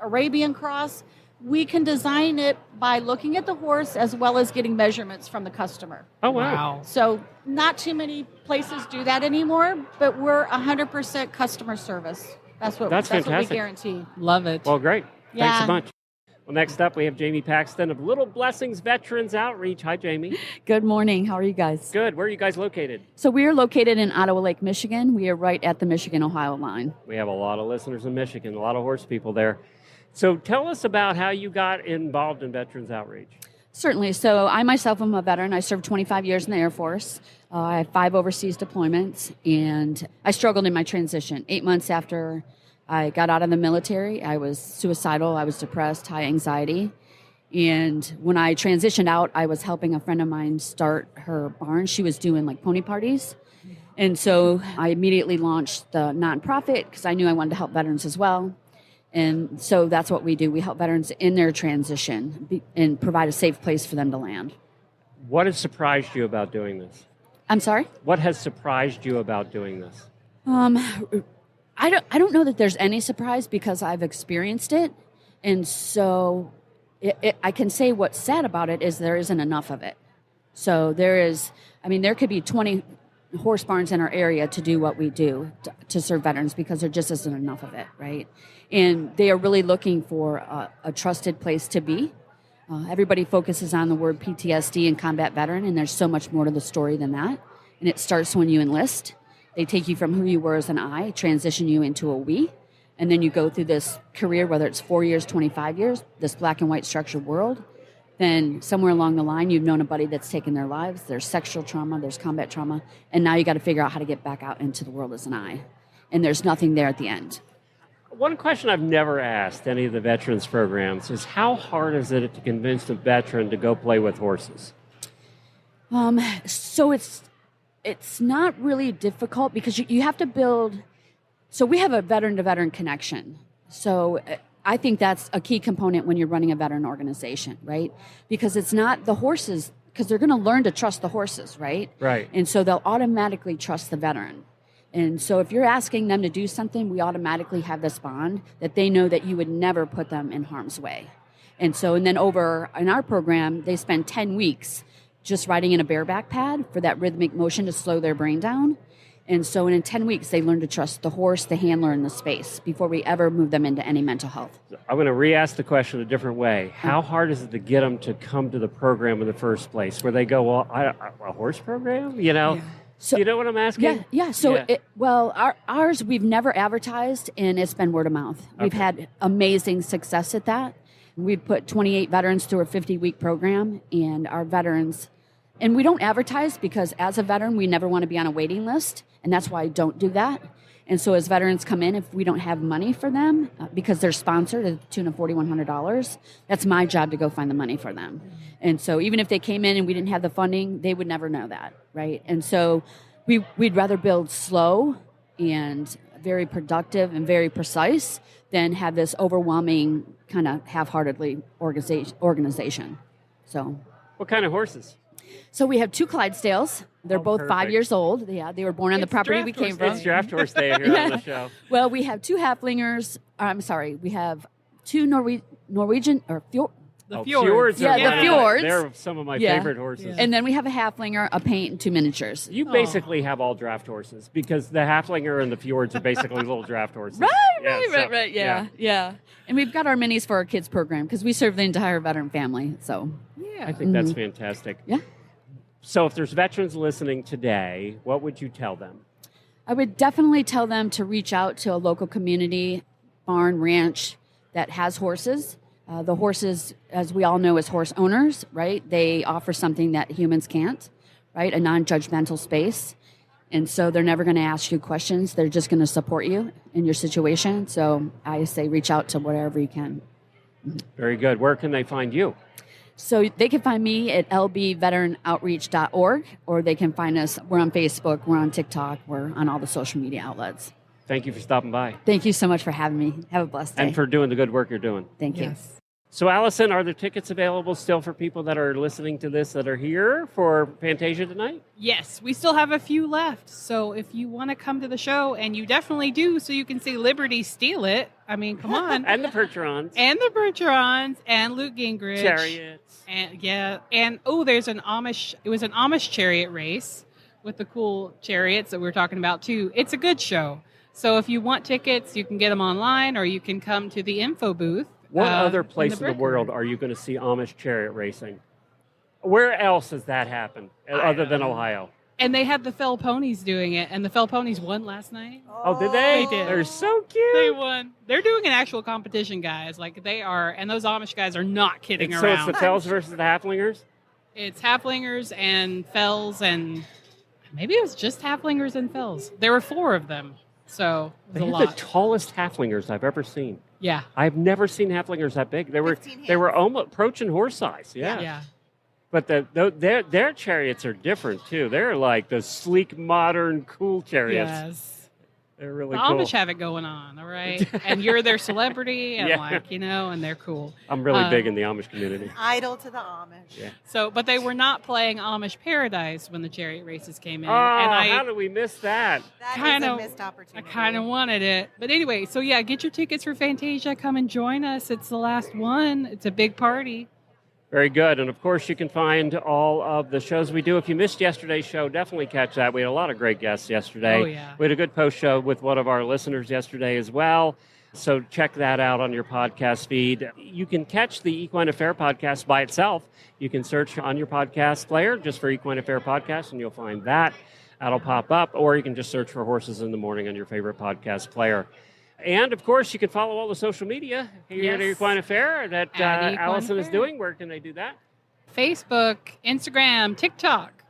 Arabian cross, we can design it by looking at the horse as well as getting measurements from the customer. Oh, wow. So not too many places do that anymore, but we're 100% customer service. That's what we fantastic. guarantee. Love it. Well, great. Thanks Yeah. a bunch. Well, next up, we have Jamie Paxton of Little Blessings Veterans Outreach. Hi, Jamie. Good morning. How are you guys? Good. Where are you guys located? So we are located in Ottawa Lake, Michigan. We are right at the Michigan-Ohio line. We have a lot of listeners in Michigan, a lot of horse people there. So tell us about how you got involved in Veterans Outreach. Certainly. So I myself am a veteran. I served 25 years in the Air Force. I have 5 overseas deployments, and I struggled in my transition. 8 months after I got out of the military, I was suicidal, I was depressed, high anxiety. And when I transitioned out, I was helping a friend of mine start her barn. She was doing like pony parties. And so I immediately launched the nonprofit because I knew I wanted to help veterans as well. And so that's what we do. We help veterans in their transition and provide a safe place for them to land. What has surprised you about doing this? I'm sorry? What has surprised you about doing this? I don't know that there's any surprise because I've experienced it. And so I can say what's sad about it is there isn't enough of it. So there could be 20 horse barns in our area to do what we do to serve veterans because there just isn't enough of it, right? And they are really looking for a trusted place to be. Everybody focuses on the word PTSD and combat veteran, and there's so much more to the story than that. And it starts when you enlist. They take you from who you were as an I, transition you into a we, and then you go through this career, whether it's 4 years, 25 years, this black and white structured world. Then somewhere along the line, you've known a buddy that's taken their lives. There's sexual trauma, there's combat trauma, and now you got to figure out how to get back out into the world as an I. And there's nothing there at the end. One question I've never asked any of the veterans programs is how hard is it to convince a veteran to go play with horses? So it's not really difficult because you have to build. So we have a veteran-to-veteran connection. So I think that's a key component when you're running a veteran organization, right? Because it's not the horses, because they're going to learn to trust the horses, right? Right. And so they'll automatically trust the veteran. And so if you're asking them to do something, we automatically have this bond that they know that you would never put them in harm's way. And then over in our program, they spend 10 weeks just riding in a bareback pad for that rhythmic motion to slow their brain down. And so in 10 weeks, they learn to trust the horse, the handler, and the space before we ever move them into any mental health. I'm going to re-ask the question a different way. How hard is it to get them to come to the program in the first place, where they go, well, a horse program? Yeah. So, you know what I'm asking? Yeah. So, ours, we've never advertised, and it's been word of mouth. We've had amazing success at that. We've put 28 veterans through a 50-week program, and our veterans, and we don't advertise because as a veteran, we never want to be on a waiting list, and that's why I don't do that. And so as veterans come in, if we don't have money for them, because they're sponsored at the tune of $4,100, that's my job to go find the money for them. And so even if they came in and we didn't have the funding, they would never know that, right? And so we'd rather build slow and very productive and very precise than have this overwhelming kind of half-heartedly organization. So, what kind of horses? So we have 2 Clydesdales. They're both perfect. 5 years old. Yeah, they were born on the property we came from. It's draft horse day here on the show. Well, we have 2 Halflingers. We have 2 Norwegian or fjord. The fjords. Yeah, the fjords. They're some of my favorite horses. Yeah. And then we have a Halflinger, a paint, and 2 miniatures. You basically have all draft horses because the Halflinger and the fjords are basically little draft horses. Right. Yeah. And we've got our minis for our kids program because we serve the entire veteran family. So I think that's fantastic. Yeah. So if there's veterans listening today, what would you tell them? I would definitely tell them to reach out to a local community, barn, ranch that has horses. The horses, as we all know, as horse owners, right? They offer something that humans can't, right? A non-judgmental space. And so they're never going to ask you questions. They're just going to support you in your situation. So I say reach out to wherever you can. Very good. Where can they find you? So they can find me at lbveteranoutreach.org, or they can find us. We're on Facebook, we're on TikTok, we're on all the social media outlets. Thank you for stopping by. Thank you so much for having me. Have a blessed day. And for doing the good work you're doing. Thank you. So, Allison, are there tickets available still for people that are listening to this that are here for Fantasia tonight? Yes, we still have a few left. So if you want to come to the show, and you definitely do, so you can see Liberty steal it. I mean, come on. And the Percherons. And the Percherons and Luke Gingrich. Chariots. And there's an Amish chariot race with the cool chariots that we were talking about too. It's a good show. So if you want tickets, you can get them online, or you can come to the info booth. What other place in the world are you going to see Amish chariot racing? Where else has that happened other than Ohio? And they had the Fell Ponies doing it, and the Fell Ponies won last night. Oh, did they? They did. They're so cute. They won. They're doing an actual competition, guys. Like they are, and those Amish guys are not kidding around. So it's the Fells versus the Halflingers? It's Halflingers and Fells, and maybe it was just Halflingers and Fells. There were 4 of them, so it was a lot. The tallest Halflingers I've ever seen. Yeah. I've never seen Halflingers that big. They were almost approaching horse size. Yeah. But their chariots are different too. They're like the sleek, modern, cool chariots. Yes. They're really the cool. Amish have it going on, all right? And you're their celebrity, and and they're cool. I'm really big in the Amish community. Idol to the Amish. Yeah. So, but they were not playing Amish Paradise when the chariot races came in. Oh, how did we miss that? That is a missed opportunity. I kind of wanted it. But anyway, so yeah, get your tickets for Fantasia. Come and join us. It's the last one. It's a big party. Very good. And, of course, you can find all of the shows we do. If you missed yesterday's show, definitely catch that. We had a lot of great guests yesterday. Oh, yeah. We had a good post show with one of our listeners yesterday as well. So check that out on your podcast feed. You can catch the Equine Affaire podcast by itself. You can search on your podcast player just for Equine Affaire podcast, and you'll find that. That'll pop up. Or you can just search for Horses in the Morning on your favorite podcast player. And, of course, you can follow all the social media here at Equine Affair that Allison is doing. Where can they do that? Facebook, Instagram, TikTok.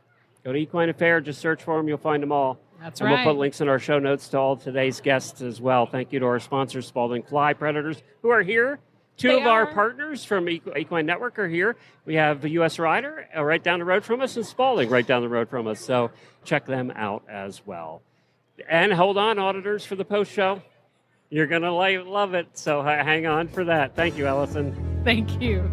Go to Equine Affair. Just search for them. You'll find them all. That's and right. We'll put links in our show notes to all today's guests as well. Thank you to our sponsors, Spalding Fly Predators, who are here. Two of our partners from Equine Network are here. We have the U.S. Rider right down the road from us and Spalding right down the road from us. So check them out as well. And hold on, auditors, for the post show. You're going to love it, so hang on for that. Thank you, Allison. Thank you.